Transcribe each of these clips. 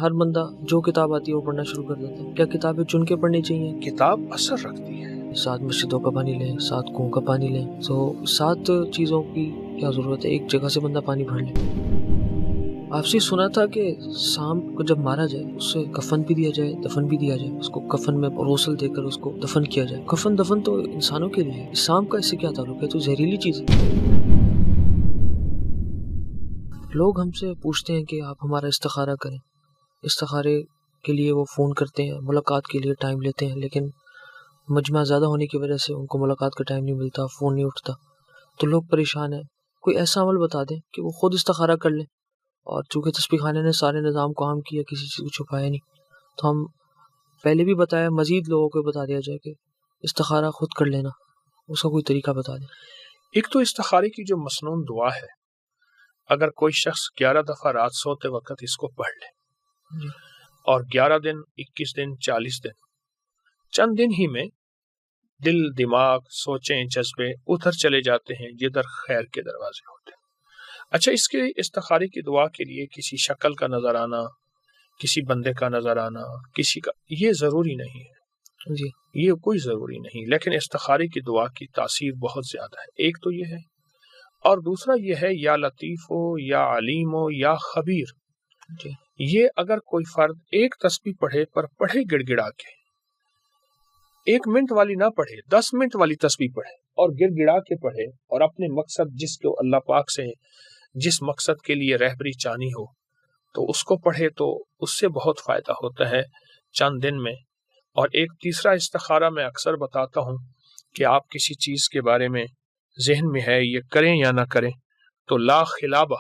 ہر بندہ جو کتاب آتی ہے وہ پڑھنا شروع کر دیتا ہے. کیا کتابیں چن کے پڑھنی چاہیے؟ کتاب اثر رکھتی ہے. 7 مسجدوں کا پانی لیں، 7 کنووں کا پانی لیں. تو 7 چیزوں کی کیا ضرورت ہے؟ ایک جگہ سے بندہ پانی بھر لے. آپ سے سنا تھا کہ سانپ کو جب مارا جائے اسے کفن بھی دیا جائے، دفن بھی دیا جائے، اس کو کفن میں غسل دے کر اس کو دفن کیا جائے. کفن دفن تو انسانوں کے لیے ہے، سانپ کا اس سے کیا تعلق ہے؟ تو زہریلی چیز ہے. لوگ ہم سے پوچھتے ہیں کہ آپ ہمارا استخارہ کریں. استخارے کے لیے وہ فون کرتے ہیں، ملاقات کے لیے ٹائم لیتے ہیں، لیکن مجمع زیادہ ہونے کی وجہ سے ان کو ملاقات کا ٹائم نہیں ملتا، فون نہیں اٹھتا. تو لوگ پریشان ہیں. کوئی ایسا عمل بتا دیں کہ وہ خود استخارہ کر لیں. اور چونکہ تسبیح خانے نے سارے نظام کو عام کیا، کسی چیز کو چھپایا نہیں، تو ہم پہلے بھی بتایا، مزید لوگوں کو بتا دیا جائے کہ استخارہ خود کر لینا. اس کا کوئی طریقہ بتا دیں. ایک تو استخارے کی جو مسنون دعا ہے، اگر کوئی شخص 11 دفعہ رات سوتے وقت اس کو پڑھ لے جی. اور 11 دن، 21 دن، 40 دن، چند دن ہی میں دل، دماغ، سوچیں، جذبے ادھر چلے جاتے ہیں جدھر خیر کے دروازے ہوتے ہیں. اچھا، اس کے استخارے کی دعا کے لیے کسی شکل کا نظر آنا، کسی بندے کا نظر آنا، کسی کا، یہ ضروری نہیں ہے. جی. یہ کوئی ضروری نہیں، لیکن استخارے کی دعا کی تاثیر بہت زیادہ ہے. ایک تو یہ ہے، اور دوسرا یہ ہے یا لطیف ہو یا علیم ہو یا خبیر. جی. یہ اگر کوئی فرد ایک تسبیح پڑھے پر پڑھے گڑ گڑا کے، 1 منٹ والی نہ پڑھے، 10 منٹ والی تسبیح پڑھے اور گڑ گڑا کے پڑھے، اور اپنے مقصد جس کو اللہ پاک سے جس مقصد کے لیے رہبری چاہنی ہو تو اس کو پڑھے، تو اس سے بہت فائدہ ہوتا ہے چند دن میں. اور ایک تیسرا استخارہ میں اکثر بتاتا ہوں کہ آپ کسی چیز کے بارے میں ذہن میں ہے یہ کریں یا نہ کریں، تو لا خلابہ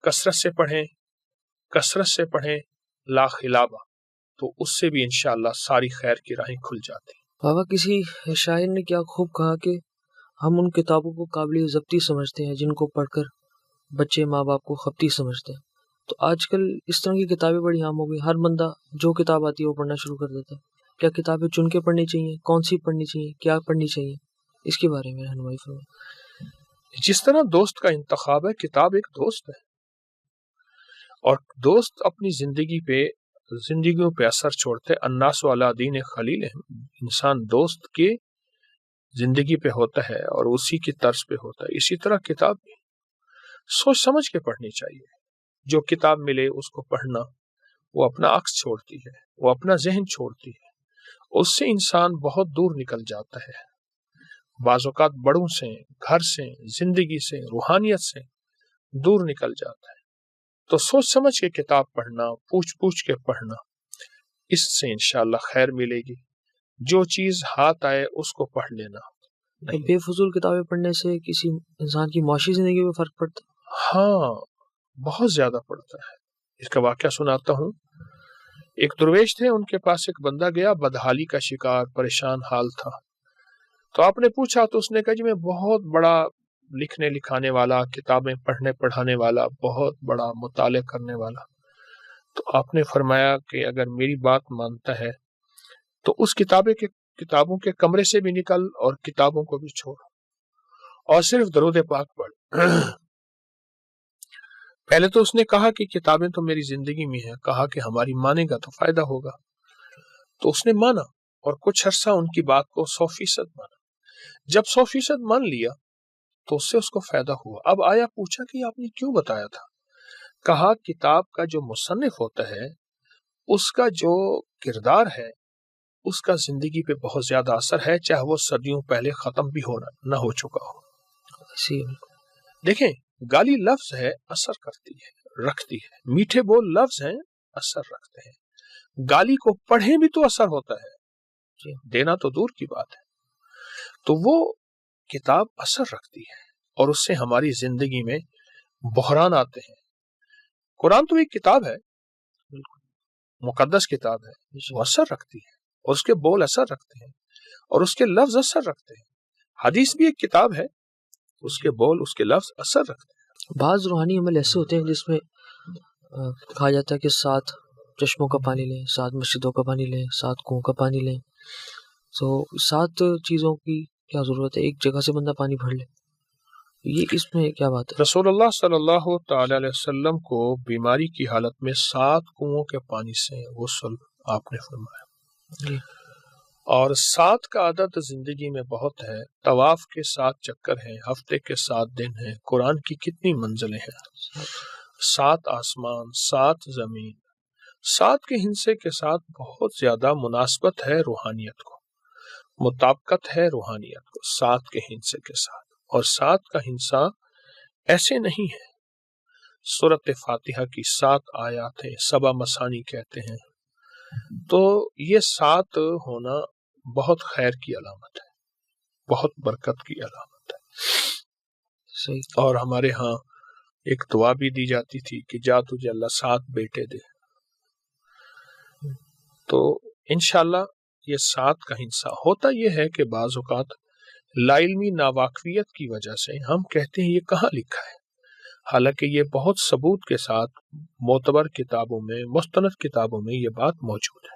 کثرت سے پڑھیں، کثرت سے پڑھیں لا خلابہ، تو اس سے بھی انشاءاللہ ساری خیر کی راہیں کھل جاتی. بابا، کسی شاعر نے کیا خوب کہا کہ ہم ان کتابوں کو قابل ضبطی سمجھتے ہیں جن کو پڑھ کر بچے ماں باپ کو خپتی سمجھتے ہیں. تو آج کل اس طرح کی کتابیں بڑی عام ہو گئی، ہر بندہ جو کتاب آتی ہے وہ پڑھنا شروع کر دیتا ہے. کیا کتابیں چن کے پڑھنی چاہیے؟ کون سی پڑھنی چاہیے؟ کیا پڑھنی چاہیے؟ اس کے بارے میں رہنمائی فرمائیں. جس طرح دوست کا انتخاب ہے، کتاب ایک دوست ہے، اور دوست اپنی زندگیوں پہ اثر چھوڑتے. الناس علی دین خلیل، انسان دوست کے زندگی پہ ہوتا ہے اور اسی کی طرز پہ ہوتا ہے. اسی طرح کتاب بھی سوچ سمجھ کے پڑھنی چاہیے. جو کتاب ملے اس کو پڑھنا، وہ اپنا عکس چھوڑتی ہے، وہ اپنا ذہن چھوڑتی ہے، اس سے انسان بہت دور نکل جاتا ہے. بعض اوقات بڑوں سے، گھر سے، زندگی سے، روحانیت سے دور نکل جاتا ہے. تو سوچ سمجھ کے کتاب پڑھنا، پوچھ کے پڑھنا، اس سے انشاءاللہ خیر ملے گی. جو چیز ہاتھ آئے اس کو پڑھ لینا. بے فضول کتابیں پڑھنے سے کسی انسان کی معاشی زندگی میں فرق پڑتا ہے؟ ہاں، بہت زیادہ پڑتا ہے. اس کا واقعہ سناتا ہوں. ایک درویش تھے، ان کے پاس ایک بندہ گیا، بدحالی کا شکار، پریشان حال تھا. تو آپ نے پوچھا تو اس نے کہا جی میں بہت بڑا لکھنے لکھانے والا، کتابیں پڑھنے پڑھانے والا، بہت بڑا مطالعہ کرنے والا. تو آپ نے فرمایا کہ اگر میری بات مانتا ہے تو اس کتابوں کے کمرے سے بھی نکل اور کتابوں کو بھی چھوڑ، اور صرف درود پاک پڑھ. پہلے تو اس نے کہا کہ کتابیں تو میری زندگی میں ہیں. کہا کہ ہماری مانے گا تو فائدہ ہوگا. تو اس نے مانا، اور کچھ عرصہ ان کی بات کو 100% مانا. جب 100% مان لیا تو اس سے اس کو فائدہ ہوا. اب آیا، پوچھا کہ آپ نے کیوں بتایا تھا؟ کہا کتاب کا جو مصنف ہوتا ہے اس کا جو کردار ہے اس کا زندگی پہ بہت زیادہ اثر ہے، چاہے وہ صدیوں پہلے ختم بھی نہ ہو چکا ہو. دیکھیں، گالی لفظ ہے، اثر کرتی ہے، رکھتی ہے. میٹھے بول لفظ ہیں، اثر رکھتے ہیں. گالی کو پڑھیں بھی تو اثر ہوتا ہے، دینا تو دور کی بات ہے. تو وہ کتاب اثر رکھتی ہے اور اس سے ہماری زندگی میں بحران آتے ہیں. قرآن تو ایک کتاب ہے، مقدس کتاب ہے، وہ اثر رکھتی ہے، اور اس کے بول اثر رکھتے ہیں، اور اس کے لفظ اثر رکھتے ہیں. حدیث بھی ایک کتاب ہے، اس کے بول، اس کے لفظ اثر رکھتے ہیں. بعض روحانی عمل ایسے ہوتے ہیں جس میں کہا جاتا ہے کہ 7 چشموں کا پانی لیں، 7 مسجدوں کا پانی لیں، 7 کنووں کا پانی لیں. تو 7 چیزوں کی کیا ضرورت ہے؟ ایک جگہ سے بندہ پانی بھر لے. یہ اس میں کیا بات ہے؟ رسول اللہ صلی اللہ تعالی علیہ وسلم کو بیماری کی حالت میں 7 کنووں کے پانی سے غسل آپ نے فرمایا جی اور 7 کا عدد زندگی میں بہت ہے. طواف کے 7 چکر ہیں، ہفتے کے 7 دن ہیں، قرآن کی کتنی منزلیں ہیں، 7 آسمان، 7 زمین. 7 کے ہندسے کے ساتھ بہت زیادہ مناسبت ہے روحانیت کو، مطابقت ہے روحانیت کو 7 کے ہندسے کے ساتھ. اور 7 کا ہندسہ ایسے نہیں ہے. سورۃ فاتحہ کی 7 آیات ہیں، 7 مسانی کہتے ہیں. تو یہ 7 ہونا بہت خیر کی علامت ہے، بہت برکت کی علامت ہے. صحیح. اور ہمارے ہاں ایک دعا بھی دی جاتی تھی کہ جا تجھے اللہ 7 بیٹے دے. تو انشاءاللہ یہ 7 کا ہندسہ ہوتا یہ ہے کہ بعض اوقات لا علمی ناواقفیت کی وجہ سے ہم کہتے ہیں یہ کہاں لکھا ہے، حالانکہ یہ بہت ثبوت کے ساتھ معتبر کتابوں میں، مستند کتابوں میں یہ بات موجود ہے.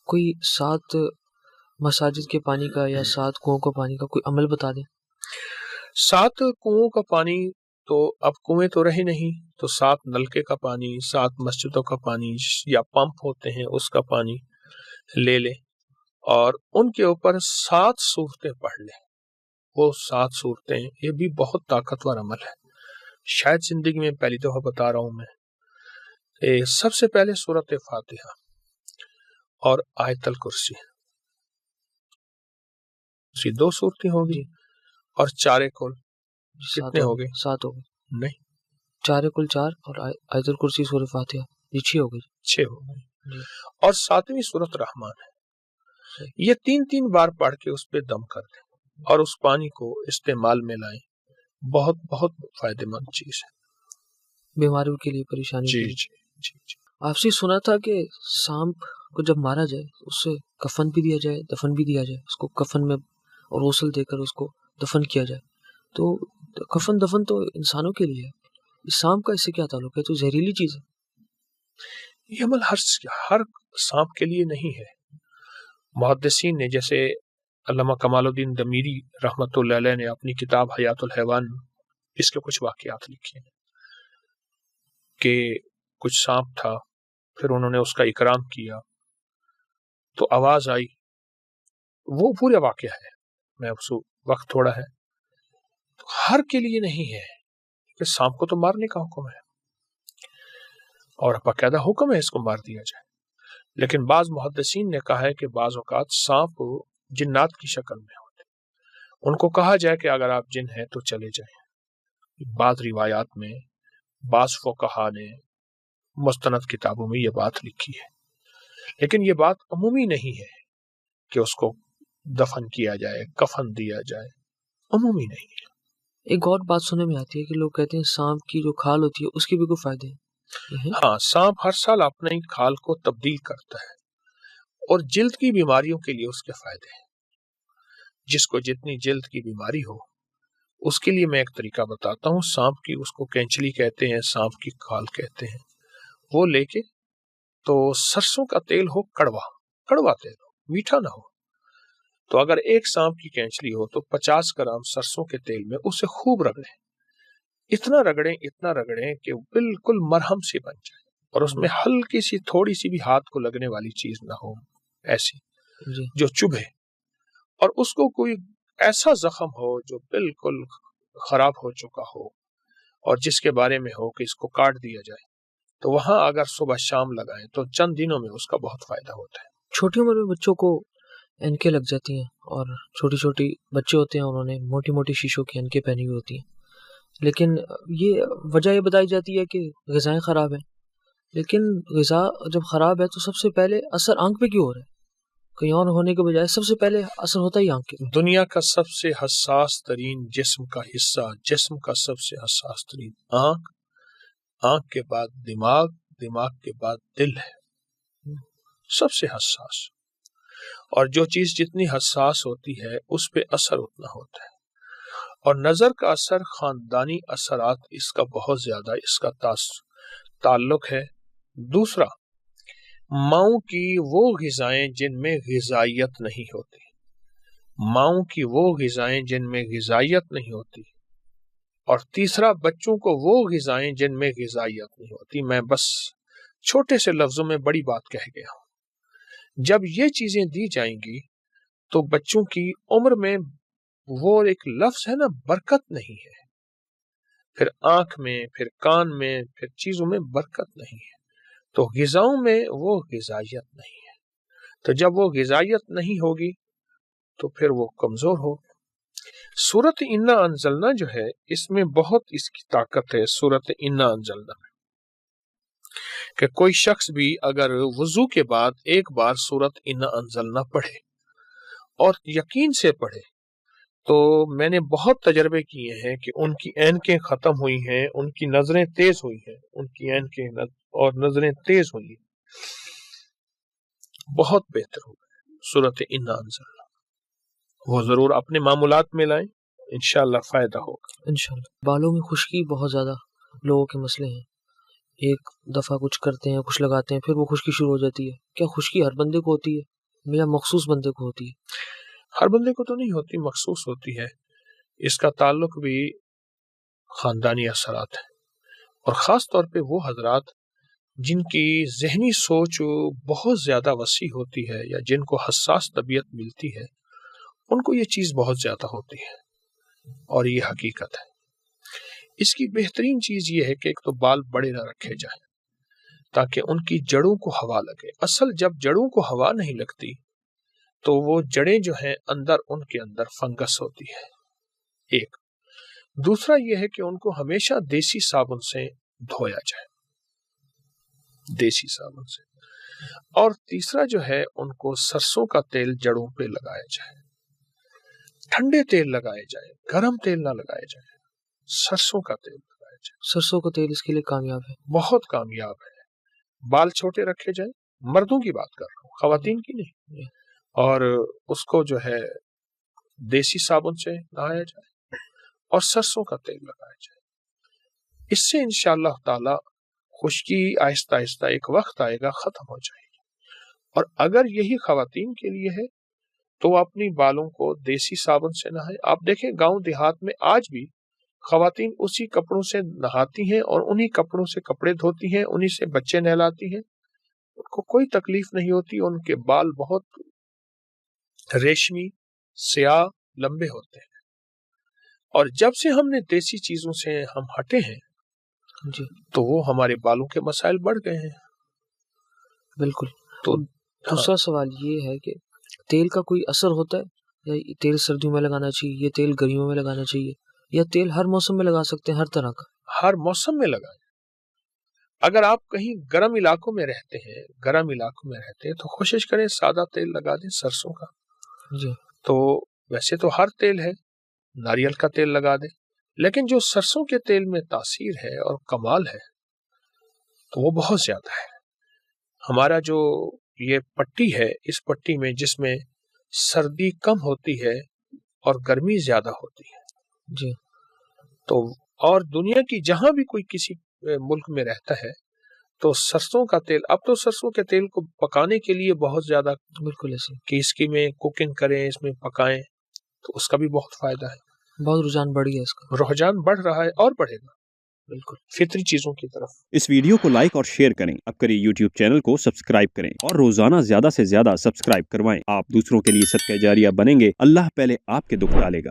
کوئی 7 مساجد کے پانی کا یا 7 کنووں کا پانی کا کوئی عمل بتا دیں. 7 کنووں کا پانی تو اب کنویں تو رہے نہیں، تو 7 نلکے کا پانی، 7 مسجدوں کا پانی یا پمپ ہوتے ہیں اس کا پانی لے لیں اور ان کے اوپر 7 صورتیں پڑھ لیں. وہ 7 صورتیں یہ بھی بہت طاقتور عمل ہے، شاید زندگی میں پہلی دفعہ بتا رہا ہوں میں. سب سے پہلے سورۃ فاتحہ اور آیت الکرسی، 2 صورتیں ہوگی اور 4 کل کتنے ہو گئے؟ 7 ہو گئے. نہیں، 4 کل 4 اور آیت الکرسی سورۃ فاتحہ، یہ 6 ہو گئی. 6 ہو گئے. اور 7ویں سورۃ رحمان ہے. یہ 3 بار پڑھ کے اس پہ دم کر دیں اور اس پانی کو استعمال میں لائیں. بہت بہت فائدہ مند چیز ہے بیماریوں کے لیے، پریشانی کے لیے. جی. آپ سے سنا تھا کہ سانپ کو جب مارا جائے اس سے کفن بھی دیا جائے، دفن بھی دیا جائے، اس کو کفن میں اور غسل دے کر اس کو دفن کیا جائے. تو کفن دفن تو انسانوں کے لیے ہے، اس سانپ کا اس سے کیا تعلق ہے؟ تو زہریلی چیز ہے. یہ عمل ہر سانپ کے لیے نہیں ہے. محدثین نے، جیسے علامہ کمال الدین دمیری رحمۃ اللہ علیہ نے اپنی کتاب حیات الحیوان اس کے کچھ واقعات لکھے ہیں کہ کچھ سانپ تھا، پھر انہوں نے اس کا اکرام کیا تو آواز آئی. وہ پورا واقعہ ہے، میں اس وقت تھوڑا ہے، تو ہر کے لیے نہیں ہے کہ سانپ کو تو مارنے کا حکم ہے اور باقاعدہ حکم ہے اس کو مار دیا جائے. لیکن بعض محدثین نے کہا ہے کہ بعض اوقات سانپ جنات کی شکل میں ہوتے، ان کو کہا جائے کہ اگر آپ جن ہیں تو چلے جائیں. بعض روایات میں، بعض فقہا نے مستند کتابوں میں یہ بات لکھی ہے، لیکن یہ بات عمومی نہیں ہے کہ اس کو دفن کیا جائے، کفن دیا جائے، عمومی نہیں ہے. ایک اور بات سننے میں آتی ہے کہ لوگ کہتے ہیں سانپ کی جو کھال ہوتی ہے اس کے بھی کوئی فائدے ہیں. ہاں، سانپ ہر سال اپنے کھال کو تبدیل کرتا ہے اور جلد کی بیماریوں کے لیے اس کے فائدے ہیں. جس کو جتنی جلد کی بیماری ہو اس کے لیے میں ایک طریقہ بتاتا ہوں. سانپ کی، اس کو کینچلی کہتے ہیں، سانپ کی کھال کہتے ہیں. وہ لے کے تو سرسوں کا تیل ہو، کڑوا تیل ہو، میٹھا نہ ہو. تو اگر ایک سانپ کی کینچلی ہو تو 50 گرام سرسوں کے تیل میں اسے خوب رگڑیں. اتنا رگڑیں کہ بالکل مرہم سی بن جائے اور اس میں ہلکی سی، تھوڑی سی بھی ہاتھ کو لگنے والی چیز نہ ہو، ایسی جو چبھے. اور اس کو کوئی ایسا زخم ہو جو بالکل خراب ہو چکا ہو اور جس کے بارے میں ہو کہ اس کو کاٹ دیا جائے، تو وہاں اگر صبح شام لگائیں تو چند دنوں میں اس کا بہت فائدہ ہوتا ہے. چھوٹی عمر میں بچوں کو اینکیں لگ جاتی ہیں اور چھوٹی بچے ہوتے ہیں، انہوں نے موٹی موٹی شیشوں کی اینکیں پہنی ہوئی ہوتی ہیں، لیکن یہ وجہ یہ بتائی جاتی ہے کہ غذائیں خراب ہیں. لیکن غذا جب خراب ہے تو سب سے پہلے اثر آنکھ پہ کیوں ہو رہا ہے؟ کہیں اور ہونے کے بجائے سب سے پہلے اثر ہوتا ہی آنکھ کے. دنیا کا سب سے حساس ترین جسم کا حصہ، جسم کا سب سے حساس ترین آنکھ کے بعد دماغ کے بعد دل ہے، سب سے حساس. اور جو چیز جتنی حساس ہوتی ہے اس پہ اثر اتنا ہوتا ہے. اور نظر کا اثر، خاندانی اثرات اس کا بہت زیادہ اس کا تعلق ہے. دوسرا، ماؤں کی وہ غذائیں جن میں غذائیت نہیں ہوتی، اور تیسرا بچوں کو وہ غذائیں جن میں غذائیت نہیں ہوتی. میں بس چھوٹے سے لفظوں میں بڑی بات کہہ گیا ہوں. جب یہ چیزیں دی جائیں گی تو بچوں کی عمر میں وہ ایک لفظ ہے نا برکت نہیں ہے، پھر آنکھ میں، پھر کان میں، پھر چیزوں میں برکت نہیں ہے. تو غذاؤں میں وہ غذائیت نہیں ہے. تو جب وہ غذائیت نہیں ہوگی تو پھر وہ کمزور ہوگی. سورت انا انزلنا جو ہے اس میں بہت اس کی طاقت ہے. سورت انا انزلنا میں کہ کوئی شخص بھی اگر وضو کے بعد ایک بار سورت انا انزلنا پڑھے اور یقین سے پڑھے، تو میں نے بہت تجربے کیے ہیں کہ ان کی اینکیں ختم ہوئی ہیں، ان کی نظریں تیز ہوئی ہیں، ان کی اینکیں اور نظریں تیز ہوئی ہیں، بہت بہتر ہو گئے. سورت انا انزلنا وہ ضرور اپنے معمولات میں لائیں، انشاءاللہ فائدہ ہوگا. انشاءاللہ. بالوں میں خشکی بہت زیادہ لوگوں کے مسئلے ہیں. ایک دفعہ کچھ کرتے ہیں، کچھ لگاتے ہیں، پھر وہ خشکی شروع ہو جاتی ہے. کیا خشکی ہر بندے کو ہوتی ہے یا مخصوص بندے کو ہوتی ہے؟ ہر بندے کو تو نہیں ہوتی، مخصوص ہوتی ہے. اس کا تعلق بھی خاندانی اثرات ہے، اور خاص طور پہ وہ حضرات جن کی ذہنی سوچ بہت زیادہ وسیع ہوتی ہے یا جن کو حساس طبیعت ملتی ہے، ان کو یہ چیز بہت زیادہ ہوتی ہے، اور یہ حقیقت ہے. اس کی بہترین چیز یہ ہے کہ ایک تو بال بڑے نہ رکھے جائیں تاکہ ان کی جڑوں کو ہوا لگے. اصل جب جڑوں کو ہوا نہیں لگتی تو وہ جڑیں جو ہیں اندر، ان کے اندر فنگس ہوتی ہے. ایک دوسرا یہ ہے کہ ان کو ہمیشہ دیسی صابن سے دھویا جائے، دیسی صابن سے. اور تیسرا جو ہے ان کو سرسوں کا تیل جڑوں پہ لگایا جائے. ٹھنڈے تیل لگائے جائے، گرم تیل نہ لگائے جائے، سرسوں کا تیل لگایا جائے. سرسوں کا تیل اس کے لیے کامیاب ہے، بہت کامیاب ہے. بال چھوٹے رکھے جائیں، مردوں کی بات کر رہا ہوں، خواتین کی نہیں. اور اس کو جو ہے دیسی صابن سے نہایا جائے اور سرسوں کا تیل لگایا جائے. اس سے انشاءاللہ تعالی خشکی آہستہ آہستہ ایک وقت آئے گا ختم ہو جائے گی. اور اگر یہی خواتین کے لیے ہے تو وہ اپنی بالوں کو دیسی صابن سے نہائے. آپ دیکھیں گاؤں دیہات میں آج بھی خواتین اسی کپڑوں سے نہاتی ہیں اور انہی کپڑوں سے کپڑے دھوتی ہیں، انہی سے بچے نہلاتی ہیں. ان کو کوئی تکلیف نہیں ہوتی. ان کے بال بہت ریشمی، سیاہ، لمبے ہوتے ہیں. اور جب سے ہم نے دیسی چیزوں سے ہم ہٹے ہیں جی تو وہ ہمارے بالوں کے مسائل بڑھ گئے ہیں. بالکل. تو دوسرا سوال یہ ہے کہ تیل کا کوئی اثر ہوتا ہے، یا تیل سردیوں میں لگانا چاہیے، یہ تیل گرمیوں میں لگانا چاہیے، یا تیل ہر موسم میں لگا سکتے ہیں ہر طرح کا؟ ہر موسم میں لگائیں. اگر آپ کہیں گرم علاقوں میں رہتے ہیں تو کوشش کریں سادہ تیل لگا دیں سرسوں کا. جی. تو ویسے تو ہر تیل ہے، ناریل کا تیل لگا دیں، لیکن جو سرسوں کے تیل میں تاثیر ہے اور کمال ہے تو وہ بہت زیادہ ہے. ہمارا جو یہ پٹی ہے، اس پٹی میں جس میں سردی کم ہوتی ہے اور گرمی زیادہ ہوتی ہے، جی، تو اور دنیا کی جہاں بھی کوئی کسی ملک میں رہتا ہے تو سرسوں کا تیل، اب تو سرسوں کے تیل کو پکانے کے لیے بہت زیادہ بالکل ایسے کہ اس کی میں کوکنگ کریں، اس میں پکائیں، تو اس کا بھی بہت فائدہ ہے. بہت رجحان بڑھ گیا اس کا. رجحان بڑھ رہا ہے اور بڑھے گا بالکل فطری چیزوں کی طرف. اس ویڈیو کو لائک اور شیئر کریں. اب کریں یوٹیوب چینل کو سبسکرائب کریں اور روزانہ زیادہ سے زیادہ سبسکرائب کروائیں. آپ دوسروں کے لیے صدقہ جاریہ بنیں گے. اللہ پہلے آپ کے دکھ ڈالے گا.